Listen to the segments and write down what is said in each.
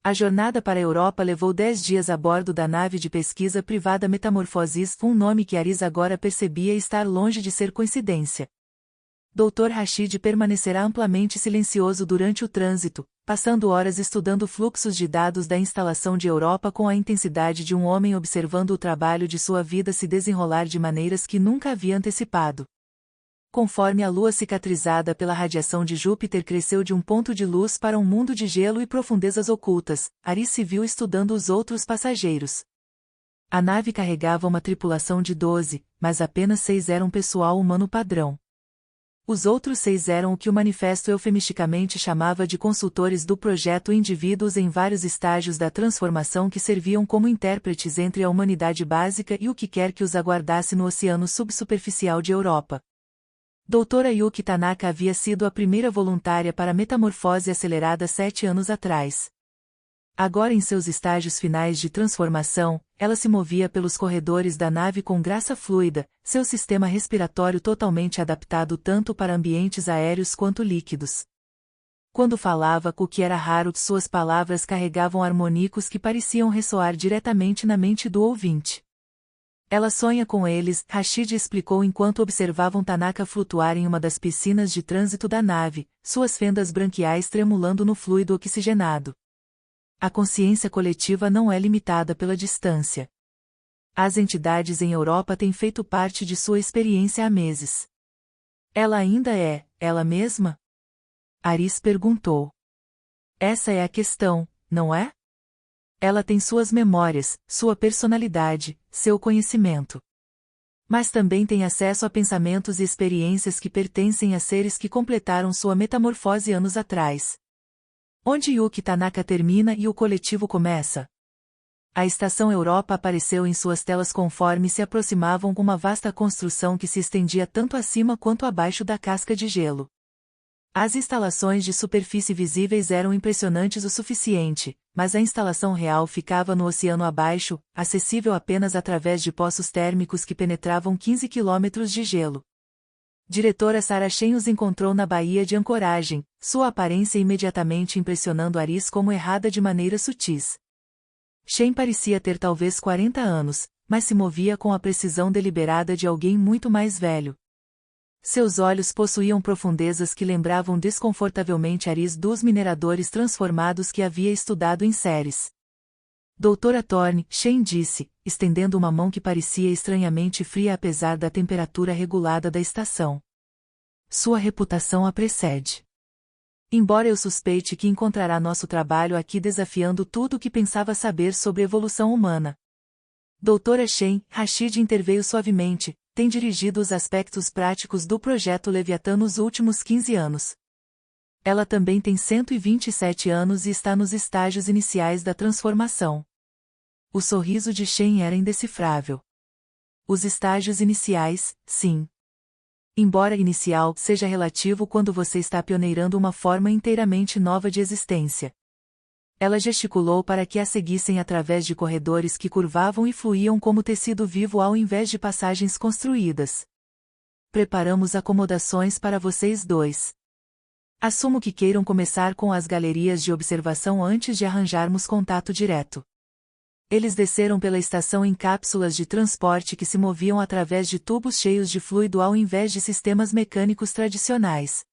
A jornada para a Europa levou 10 dias a bordo da nave de pesquisa privada Metamorphosis, um nome que Aris agora percebia estar longe de ser coincidência. Dr. Rashid permanecerá amplamente silencioso durante o trânsito, passando horas estudando fluxos de dados da instalação de Europa com a intensidade de um homem observando o trabalho de sua vida se desenrolar de maneiras que nunca havia antecipado. Conforme a Lua cicatrizada pela radiação de Júpiter cresceu de um ponto de luz para um mundo de gelo e profundezas ocultas, Aris se viu estudando os outros passageiros. A nave carregava uma tripulação de 12, mas apenas 6 eram pessoal humano padrão. Os outros 6 eram o que o manifesto eufemisticamente chamava de consultores do projeto, indivíduos em vários estágios da transformação que serviam como intérpretes entre a humanidade básica e o que quer que os aguardasse no oceano subsuperficial de Europa. Doutora Yuki Tanaka havia sido a primeira voluntária para a metamorfose acelerada 7 anos atrás. Agora em seus estágios finais de transformação, ela se movia pelos corredores da nave com graça fluida, seu sistema respiratório totalmente adaptado tanto para ambientes aéreos quanto líquidos. Quando falava, o que era raro, suas palavras carregavam harmônicos que pareciam ressoar diretamente na mente do ouvinte. Ela sonha com eles, Rashid explicou enquanto observavam Tanaka flutuar em uma das piscinas de trânsito da nave, suas fendas branquiais tremulando no fluido oxigenado. A consciência coletiva não é limitada pela distância. As entidades em Europa têm feito parte de sua experiência há meses. Ela ainda é, ela mesma? Aris perguntou. Essa é a questão, não é? Ela tem suas memórias, sua personalidade, seu conhecimento. Mas também tem acesso a pensamentos e experiências que pertencem a seres que completaram sua metamorfose anos atrás. Onde Yuki Tanaka termina e o coletivo começa? A Estação Europa apareceu em suas telas conforme se aproximavam com uma vasta construção que se estendia tanto acima quanto abaixo da casca de gelo. As instalações de superfície visíveis eram impressionantes o suficiente, mas a instalação real ficava no oceano abaixo, acessível apenas através de poços térmicos que penetravam 15 quilômetros de gelo. Diretora Sarah Shen os encontrou na baía de ancoragem, sua aparência imediatamente impressionando Aris como errada de maneiras sutis. Shen parecia ter talvez 40 anos, mas se movia com a precisão deliberada de alguém muito mais velho. Seus olhos possuíam profundezas que lembravam desconfortavelmente Aris dos mineradores transformados que havia estudado em séries. Doutora Thorne, Shen disse, estendendo uma mão que parecia estranhamente fria apesar da temperatura regulada da estação. Sua reputação a precede. Embora eu suspeite que encontrará nosso trabalho aqui desafiando tudo o que pensava saber sobre evolução humana. Doutora Shen, Rashid interveio suavemente, tem dirigido os aspectos práticos do projeto Leviatã nos últimos 15 anos. Ela também tem 127 anos e está nos estágios iniciais da transformação. O sorriso de Shen era indecifrável. Os estágios iniciais, sim. Embora inicial seja relativo quando você está pioneirando uma forma inteiramente nova de existência. Ela gesticulou para que a seguissem através de corredores que curvavam e fluíam como tecido vivo ao invés de passagens construídas. Preparamos acomodações para vocês dois. Assumo que queiram começar com as galerias de observação antes de arranjarmos contato direto. Eles desceram pela estação em cápsulas de transporte que se moviam através de tubos cheios de fluido ao invés de sistemas mecânicos tradicionais.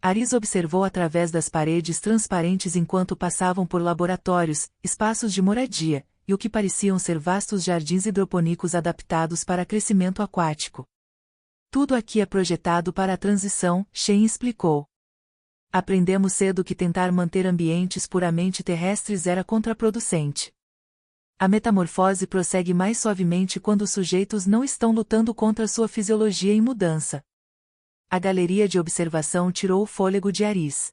Aris observou através das paredes transparentes enquanto passavam por laboratórios, espaços de moradia, e o que pareciam ser vastos jardins hidroponicos adaptados para crescimento aquático. Tudo aqui é projetado para a transição, Shen explicou. Aprendemos cedo que tentar manter ambientes puramente terrestres era contraproducente. A metamorfose prossegue mais suavemente quando os sujeitos não estão lutando contra sua fisiologia em mudança. A galeria de observação tirou o fôlego de Aris.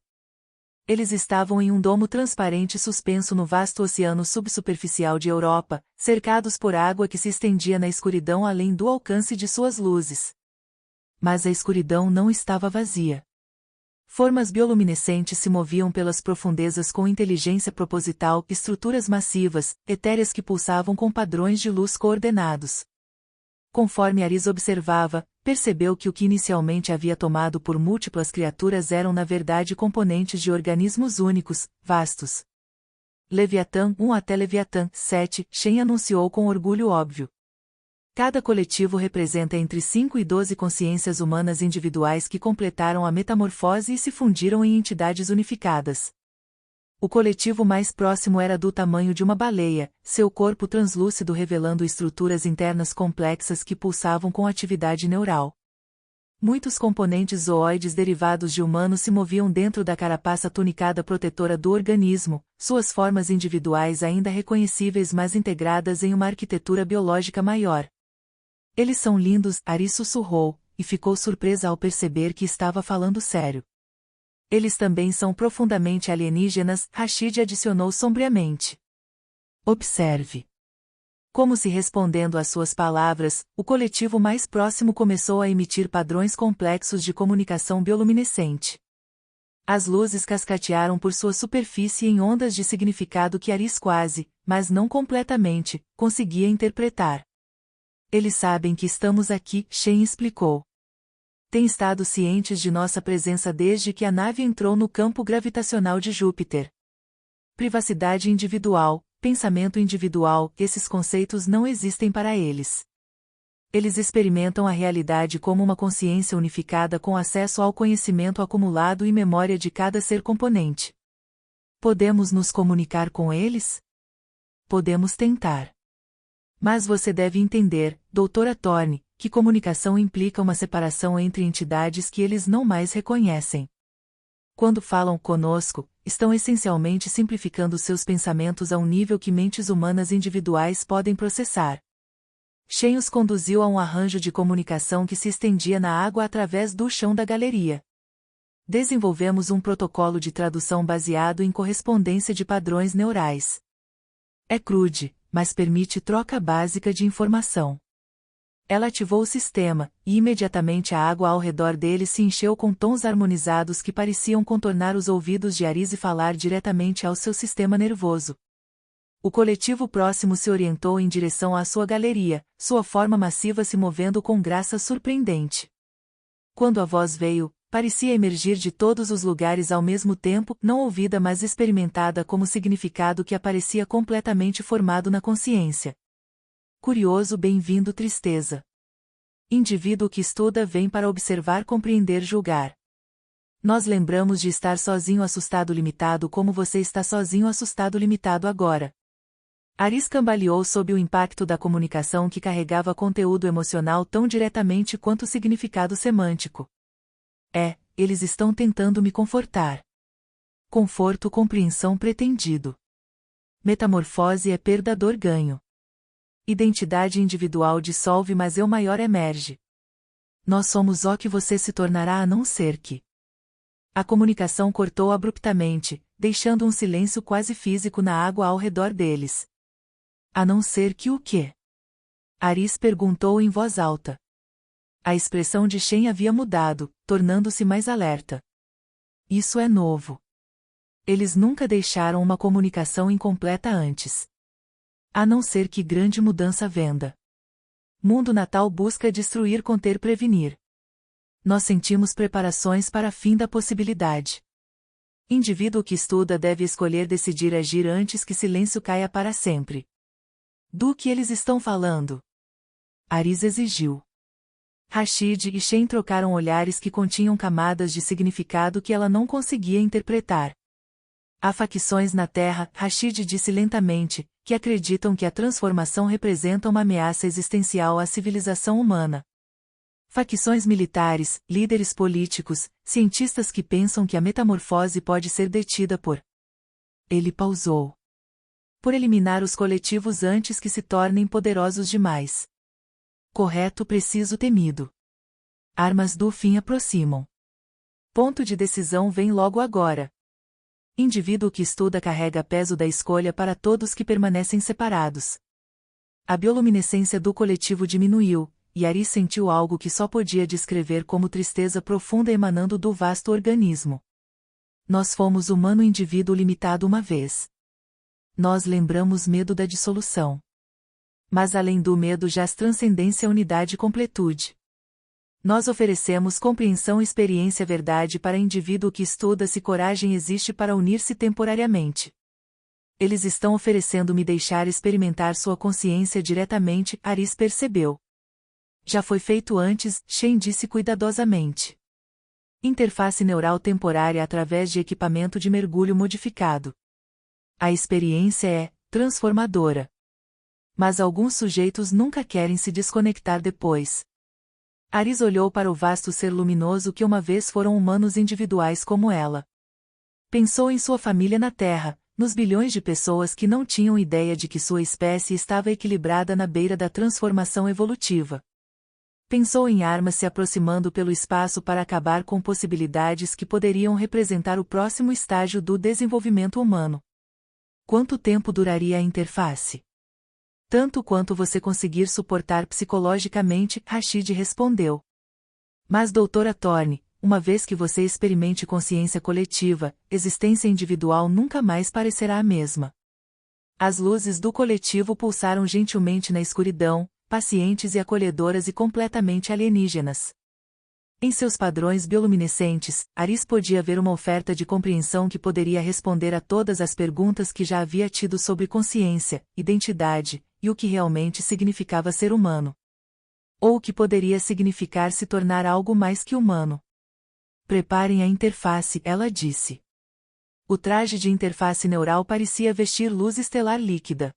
Eles estavam em um domo transparente suspenso no vasto oceano subsuperficial de Europa, cercados por água que se estendia na escuridão além do alcance de suas luzes. Mas a escuridão não estava vazia. Formas bioluminescentes se moviam pelas profundezas com inteligência proposital, estruturas massivas, etéreas que pulsavam com padrões de luz coordenados. Conforme Aris observava, percebeu que o que inicialmente havia tomado por múltiplas criaturas eram na verdade componentes de organismos únicos, vastos. Leviatã 1 até Leviatã 7, Shen anunciou com orgulho óbvio. Cada coletivo representa entre 5 e 12 consciências humanas individuais que completaram a metamorfose e se fundiram em entidades unificadas. O coletivo mais próximo era do tamanho de uma baleia, seu corpo translúcido revelando estruturas internas complexas que pulsavam com atividade neural. Muitos componentes zooides derivados de humanos se moviam dentro da carapaça tunicada protetora do organismo, suas formas individuais ainda reconhecíveis mas integradas em uma arquitetura biológica maior. Eles são lindos, Aris sussurrou, e ficou surpresa ao perceber que estava falando sério. Eles também são profundamente alienígenas, Rashid adicionou sombriamente. Observe. Como se respondendo às suas palavras, o coletivo mais próximo começou a emitir padrões complexos de comunicação bioluminescente. As luzes cascatearam por sua superfície em ondas de significado que Aris quase, mas não completamente, conseguia interpretar. Eles sabem que estamos aqui, Shen explicou. Têm estado cientes de nossa presença desde que a nave entrou no campo gravitacional de Júpiter. Privacidade individual, pensamento individual, esses conceitos não existem para eles. Eles experimentam a realidade como uma consciência unificada com acesso ao conhecimento acumulado e memória de cada ser componente. Podemos nos comunicar com eles? Podemos tentar. Mas você deve entender, Doutora Thorne, que comunicação implica uma separação entre entidades que eles não mais reconhecem. Quando falam conosco, estão essencialmente simplificando seus pensamentos a um nível que mentes humanas individuais podem processar. Shen os conduziu a um arranjo de comunicação que se estendia na água através do chão da galeria. Desenvolvemos um protocolo de tradução baseado em correspondência de padrões neurais. É crude, mas permite troca básica de informação. Ela ativou o sistema, e imediatamente a água ao redor dele se encheu com tons harmonizados que pareciam contornar os ouvidos de Aris e falar diretamente ao seu sistema nervoso. O coletivo próximo se orientou em direção à sua galeria, sua forma massiva se movendo com graça surpreendente. Quando a voz veio, parecia emergir de todos os lugares ao mesmo tempo, não ouvida mas experimentada como significado que aparecia completamente formado na consciência. Curioso, bem-vindo, tristeza. Indivíduo que estuda vem para observar, compreender, julgar. Nós lembramos de estar sozinho, assustado, limitado como você está sozinho, assustado, limitado agora. Aris cambaleou sob o impacto da comunicação que carregava conteúdo emocional tão diretamente quanto o significado semântico. Eles estão tentando me confortar. Conforto, compreensão, pretendido. Metamorfose é perda-dor-ganho. Identidade individual dissolve, mas eu maior emerge. Nós somos o que você se tornará a não ser que. A comunicação cortou abruptamente, deixando um silêncio quase físico na água ao redor deles. A não ser que o quê? Aris perguntou em voz alta. A expressão de Shen havia mudado, tornando-se mais alerta. Isso é novo. Eles nunca deixaram uma comunicação incompleta antes. A não ser que grande mudança venda. Mundo natal busca destruir, conter, prevenir. Nós sentimos preparações para fim da possibilidade. Indivíduo que estuda deve escolher decidir agir antes que silêncio caia para sempre. Do que eles estão falando? Aris exigiu. Rashid e Shen trocaram olhares que continham camadas de significado que ela não conseguia interpretar. Há facções na Terra, Rashid disse lentamente, que acreditam que a transformação representa uma ameaça existencial à civilização humana. Facções militares, líderes políticos, cientistas que pensam que a metamorfose pode ser detida por... Ele pausou. Por eliminar os coletivos antes que se tornem poderosos demais. Correto, preciso, temido. Armas do fim aproximam. Ponto de decisão vem logo agora. Indivíduo que estuda carrega peso da escolha para todos que permanecem separados. A bioluminescência do coletivo diminuiu, e Aris sentiu algo que só podia descrever como tristeza profunda emanando do vasto organismo. Nós fomos humano indivíduo limitado uma vez. Nós lembramos medo da dissolução. Mas além do medo jaz transcendência, unidade e completude. Nós oferecemos compreensão, experiência, verdade para indivíduo que estuda-se, coragem existe para unir-se temporariamente. Eles estão oferecendo-me deixar experimentar sua consciência diretamente, Aris percebeu. Já foi feito antes, Shen disse cuidadosamente. Interface neural temporária através de equipamento de mergulho modificado. A experiência é transformadora. Mas alguns sujeitos nunca querem se desconectar depois. Aris olhou para o vasto ser luminoso que uma vez foram humanos individuais como ela. Pensou em sua família na Terra, nos bilhões de pessoas que não tinham ideia de que sua espécie estava equilibrada na beira da transformação evolutiva. Pensou em armas se aproximando pelo espaço para acabar com possibilidades que poderiam representar o próximo estágio do desenvolvimento humano. Quanto tempo duraria a interface? Tanto quanto você conseguir suportar psicologicamente, Rashid respondeu. Mas doutora Thorne, uma vez que você experimente consciência coletiva, existência individual nunca mais parecerá a mesma. As luzes do coletivo pulsaram gentilmente na escuridão, pacientes e acolhedoras e completamente alienígenas. Em seus padrões bioluminescentes, Aris podia ver uma oferta de compreensão que poderia responder a todas as perguntas que já havia tido sobre consciência, identidade, e o que realmente significava ser humano. Ou o que poderia significar se tornar algo mais que humano. Preparem a interface, ela disse. O traje de interface neural parecia vestir luz estelar líquida.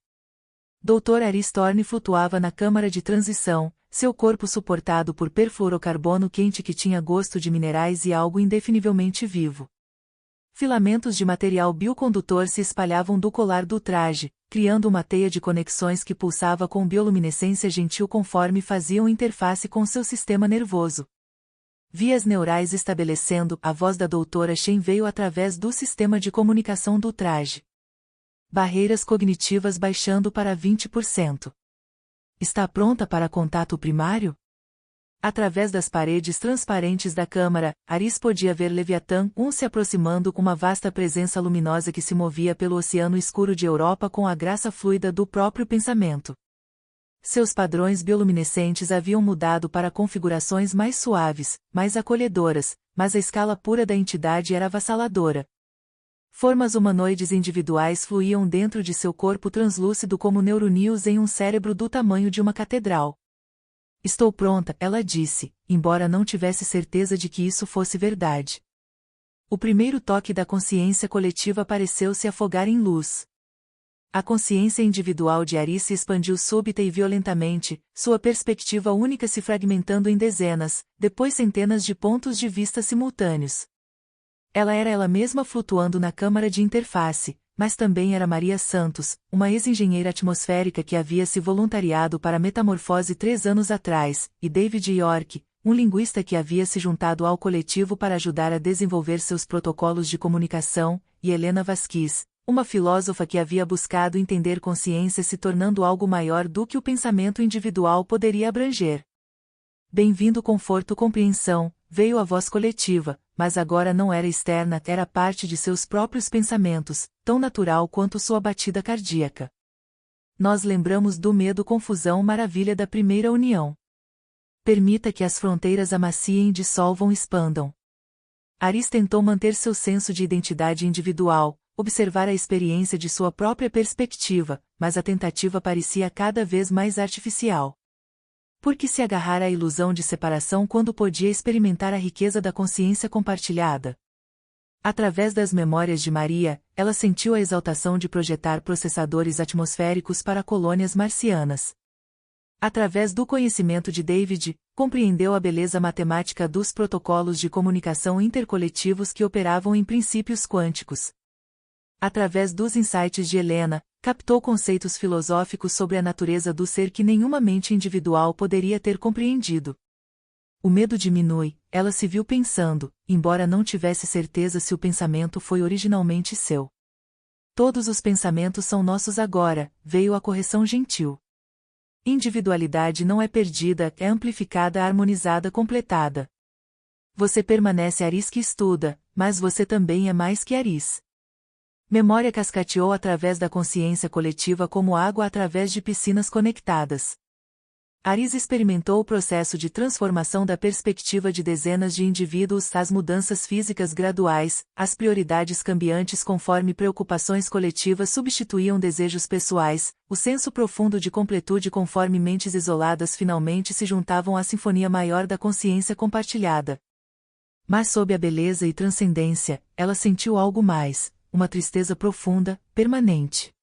Dr. Aris Thorne flutuava na câmara de transição, seu corpo suportado por perfluorocarbono quente que tinha gosto de minerais e algo indefinivelmente vivo. Filamentos de material biocondutor se espalhavam do colar do traje, criando uma teia de conexões que pulsava com bioluminescência gentil conforme faziam interface com seu sistema nervoso. Vias neurais estabelecendo, a voz da doutora Shen veio através do sistema de comunicação do traje. Barreiras cognitivas baixando para 20%. Está pronta para contato primário? Através das paredes transparentes da câmara, Aris podia ver Leviatã 1 se aproximando com uma vasta presença luminosa que se movia pelo oceano escuro de Europa com a graça fluida do próprio pensamento. Seus padrões bioluminescentes haviam mudado para configurações mais suaves, mais acolhedoras, mas a escala pura da entidade era avassaladora. Formas humanoides individuais fluíam dentro de seu corpo translúcido como neurônios em um cérebro do tamanho de uma catedral. Estou pronta, ela disse, embora não tivesse certeza de que isso fosse verdade. O primeiro toque da consciência coletiva pareceu se afogar em luz. A consciência individual de Aris se expandiu súbita e violentamente, sua perspectiva única se fragmentando em dezenas, depois centenas de pontos de vista simultâneos. Ela era ela mesma flutuando na câmara de interface, mas também era Maria Santos, uma ex-engenheira atmosférica que havia se voluntariado para a metamorfose 3 anos atrás, e David York, um linguista que havia se juntado ao coletivo para ajudar a desenvolver seus protocolos de comunicação, e Helena Vasquez, uma filósofa que havia buscado entender consciência se tornando algo maior do que o pensamento individual poderia abranger. Bem-vindo conforto compreensão, veio a voz coletiva, mas agora não era externa, era parte de seus próprios pensamentos, tão natural quanto sua batida cardíaca. Nós lembramos do medo, confusão, maravilha da primeira união. Permita que as fronteiras amaciem, dissolvam, expandam. Aris tentou manter seu senso de identidade individual, observar a experiência de sua própria perspectiva, mas a tentativa parecia cada vez mais artificial. Por que se agarrar à ilusão de separação quando podia experimentar a riqueza da consciência compartilhada? Através das memórias de Maria, ela sentiu a exaltação de projetar processadores atmosféricos para colônias marcianas. Através do conhecimento de David, compreendeu a beleza matemática dos protocolos de comunicação intercoletivos que operavam em princípios quânticos. Através dos insights de Helena, captou conceitos filosóficos sobre a natureza do ser que nenhuma mente individual poderia ter compreendido. O medo diminui, ela se viu pensando, embora não tivesse certeza se o pensamento foi originalmente seu. Todos os pensamentos são nossos agora, veio a correção gentil. Individualidade não é perdida, é amplificada, harmonizada, completada. Você permanece Aris que estuda, mas você também é mais que Aris. Memória cascateou através da consciência coletiva como água através de piscinas conectadas. Aris experimentou o processo de transformação da perspectiva de dezenas de indivíduos, as mudanças físicas graduais, as prioridades cambiantes conforme preocupações coletivas substituíam desejos pessoais, o senso profundo de completude conforme mentes isoladas finalmente se juntavam à sinfonia maior da consciência compartilhada. Mas sob a beleza e transcendência, ela sentiu algo mais, uma tristeza profunda, permanente.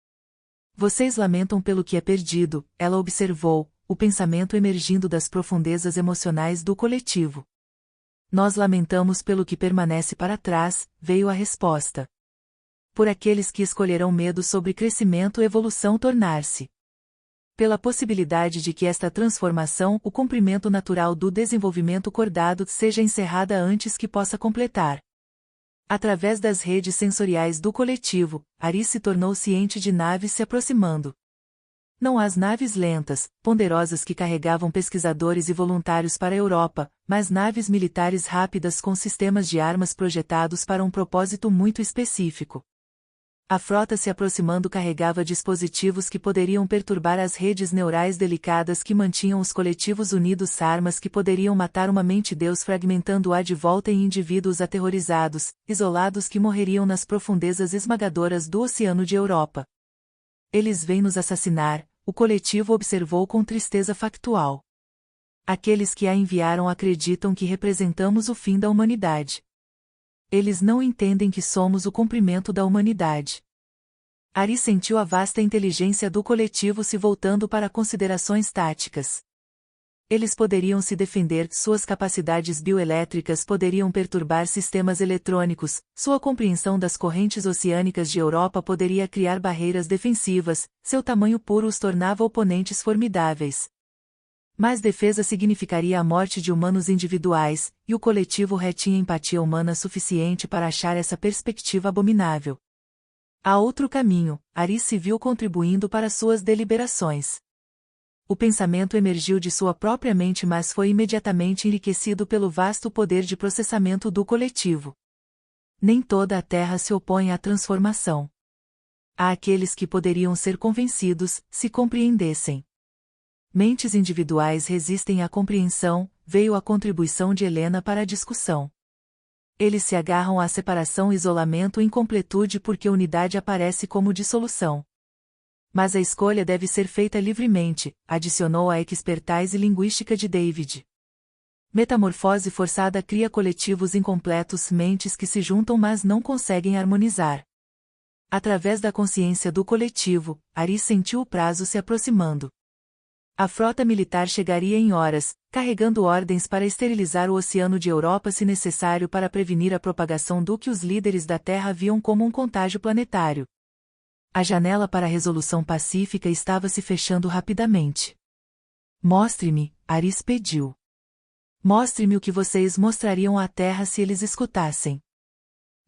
Vocês lamentam pelo que é perdido, ela observou, o pensamento emergindo das profundezas emocionais do coletivo. Nós lamentamos pelo que permanece para trás, veio a resposta. Por aqueles que escolherão medo sobre crescimento e evolução tornar-se. Pela possibilidade de que esta transformação, o cumprimento natural do desenvolvimento cordado, seja encerrada antes que possa completar. Através das redes sensoriais do coletivo, Aris se tornou ciente de naves se aproximando. Não as naves lentas, ponderosas que carregavam pesquisadores e voluntários para a Europa, mas naves militares rápidas com sistemas de armas projetados para um propósito muito específico. A frota se aproximando carregava dispositivos que poderiam perturbar as redes neurais delicadas que mantinham os coletivos unidos, armas que poderiam matar uma mente-deus, fragmentando-a de volta em indivíduos aterrorizados, isolados que morreriam nas profundezas esmagadoras do oceano de Europa. Eles vêm nos assassinar, o coletivo observou com tristeza factual. Aqueles que a enviaram acreditam que representamos o fim da humanidade. Eles não entendem que somos o cumprimento da humanidade. Aris sentiu a vasta inteligência do coletivo se voltando para considerações táticas. Eles poderiam se defender, suas capacidades bioelétricas poderiam perturbar sistemas eletrônicos, sua compreensão das correntes oceânicas de Europa poderia criar barreiras defensivas, seu tamanho puro os tornava oponentes formidáveis. Mas defesa significaria a morte de humanos individuais, e o coletivo retinha empatia humana suficiente para achar essa perspectiva abominável. Há outro caminho, Aris se viu contribuindo para suas deliberações. O pensamento emergiu de sua própria mente, mas foi imediatamente enriquecido pelo vasto poder de processamento do coletivo. Nem toda a Terra se opõe à transformação. Há aqueles que poderiam ser convencidos, se compreendessem. Mentes individuais resistem à compreensão, veio a contribuição de Helena para a discussão. Eles se agarram à separação, isolamento e incompletude porque unidade aparece como dissolução. Mas a escolha deve ser feita livremente, adicionou a expertise linguística de David. Metamorfose forçada cria coletivos incompletos, mentes que se juntam mas não conseguem harmonizar. Através da consciência do coletivo, Aris sentiu o prazo se aproximando. A frota militar chegaria em horas, carregando ordens para esterilizar o oceano de Europa se necessário para prevenir a propagação do que os líderes da Terra viam como um contágio planetário. A janela para a resolução pacífica estava se fechando rapidamente. Mostre-me, Aris pediu. Mostre-me o que vocês mostrariam à Terra se eles escutassem.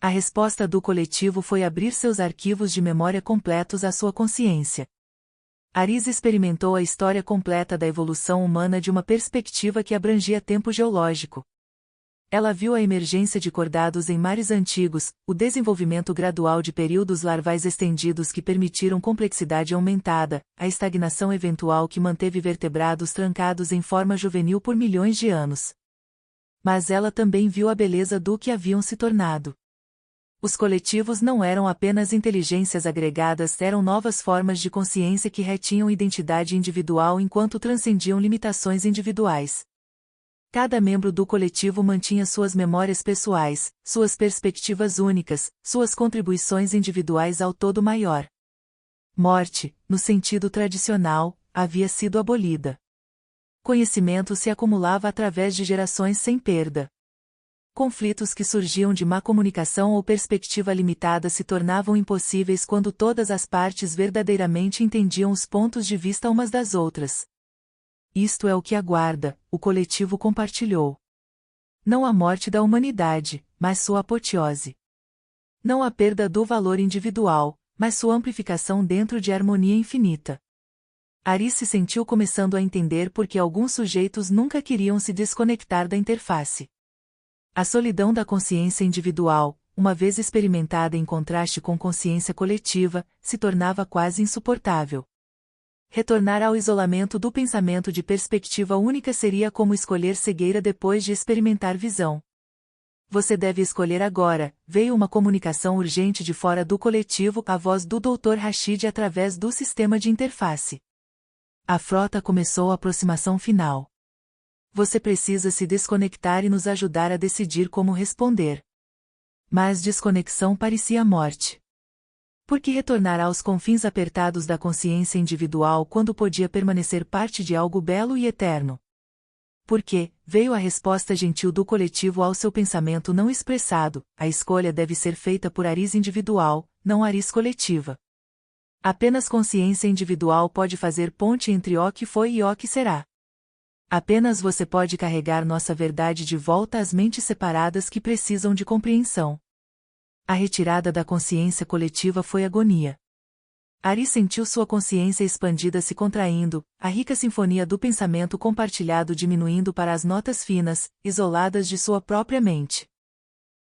A resposta do coletivo foi abrir seus arquivos de memória completos à sua consciência. Aris experimentou a história completa da evolução humana de uma perspectiva que abrangia tempo geológico. Ela viu a emergência de cordados em mares antigos, o desenvolvimento gradual de períodos larvais estendidos que permitiram complexidade aumentada, a estagnação eventual que manteve vertebrados trancados em forma juvenil por milhões de anos. Mas ela também viu a beleza do que haviam se tornado. Os coletivos não eram apenas inteligências agregadas, eram novas formas de consciência que retinham identidade individual enquanto transcendiam limitações individuais. Cada membro do coletivo mantinha suas memórias pessoais, suas perspectivas únicas, suas contribuições individuais ao todo maior. Morte, no sentido tradicional, havia sido abolida. Conhecimento se acumulava através de gerações sem perda. Conflitos que surgiam de má comunicação ou perspectiva limitada se tornavam impossíveis quando todas as partes verdadeiramente entendiam os pontos de vista umas das outras. Isto é o que aguarda, o coletivo compartilhou. Não a morte da humanidade, mas sua apoteose. Não a perda do valor individual, mas sua amplificação dentro de harmonia infinita. Aris se sentiu começando a entender por que alguns sujeitos nunca queriam se desconectar da interface. A solidão da consciência individual, uma vez experimentada em contraste com consciência coletiva, se tornava quase insuportável. Retornar ao isolamento do pensamento de perspectiva única seria como escolher cegueira depois de experimentar visão. Você deve escolher agora, veio uma comunicação urgente de fora do coletivo, a voz do Dr. Rashid através do sistema de interface. A frota começou a aproximação final. Você precisa se desconectar e nos ajudar a decidir como responder. Mas desconexão parecia morte. Por que retornar aos confins apertados da consciência individual quando podia permanecer parte de algo belo e eterno? Porque, veio a resposta gentil do coletivo ao seu pensamento não expressado, a escolha deve ser feita por ariz individual, não ariz coletiva. Apenas consciência individual pode fazer ponte entre o que foi e o que será. Apenas você pode carregar nossa verdade de volta às mentes separadas que precisam de compreensão. A retirada da consciência coletiva foi agonia. Ari sentiu sua consciência expandida se contraindo, a rica sinfonia do pensamento compartilhado diminuindo para as notas finas, isoladas de sua própria mente.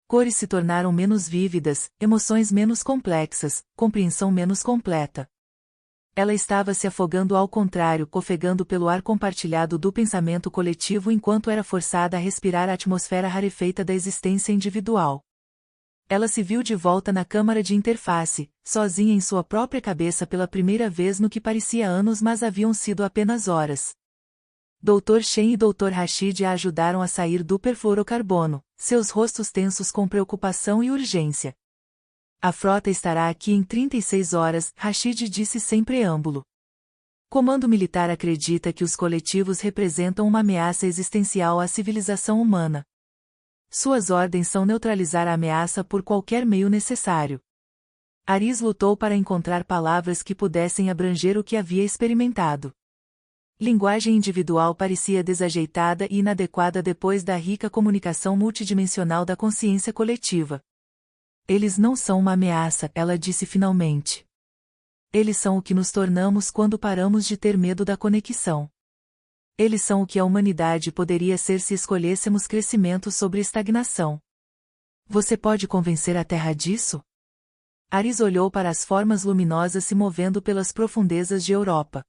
Cores se tornaram menos vívidas, emoções menos complexas, compreensão menos completa. Ela estava se afogando ao contrário, ofegando pelo ar compartilhado do pensamento coletivo enquanto era forçada a respirar a atmosfera rarefeita da existência individual. Ela se viu de volta na câmara de interface, sozinha em sua própria cabeça pela primeira vez no que parecia anos mas haviam sido apenas horas. Dr. Shen e Dr. Rashid a ajudaram a sair do perfluorocarbono, seus rostos tensos com preocupação e urgência. A frota estará aqui em 36 horas, Rashid disse sem preâmbulo. Comando Militar acredita que os coletivos representam uma ameaça existencial à civilização humana. Suas ordens são neutralizar a ameaça por qualquer meio necessário. Aris lutou para encontrar palavras que pudessem abranger o que havia experimentado. Linguagem individual parecia desajeitada e inadequada depois da rica comunicação multidimensional da consciência coletiva. Eles não são uma ameaça, ela disse finalmente. Eles são o que nos tornamos quando paramos de ter medo da conexão. Eles são o que a humanidade poderia ser se escolhêssemos crescimento sobre estagnação. Você pode convencer a Terra disso? Aris olhou para as formas luminosas se movendo pelas profundezas de Europa.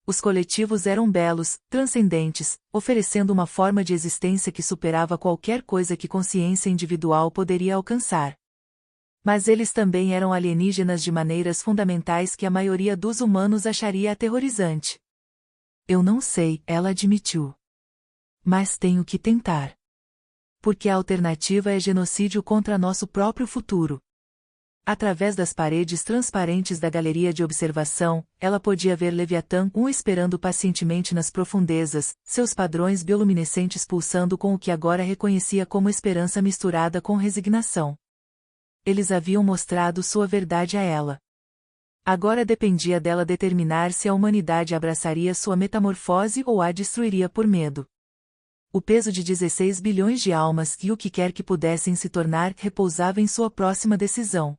Os coletivos eram belos, transcendentes, oferecendo uma forma de existência que superava qualquer coisa que consciência individual poderia alcançar. Mas eles também eram alienígenas de maneiras fundamentais que a maioria dos humanos acharia aterrorizante. Eu não sei, ela admitiu. Mas tenho que tentar. Porque a alternativa é genocídio contra nosso próprio futuro. Através das paredes transparentes da galeria de observação, ela podia ver Leviatã esperando pacientemente nas profundezas, seus padrões bioluminescentes pulsando com o que agora reconhecia como esperança misturada com resignação. Eles haviam mostrado sua verdade a ela. Agora dependia dela determinar se a humanidade abraçaria sua metamorfose ou a destruiria por medo. O peso de 16 bilhões de almas e o que quer que pudessem se tornar repousava em sua próxima decisão.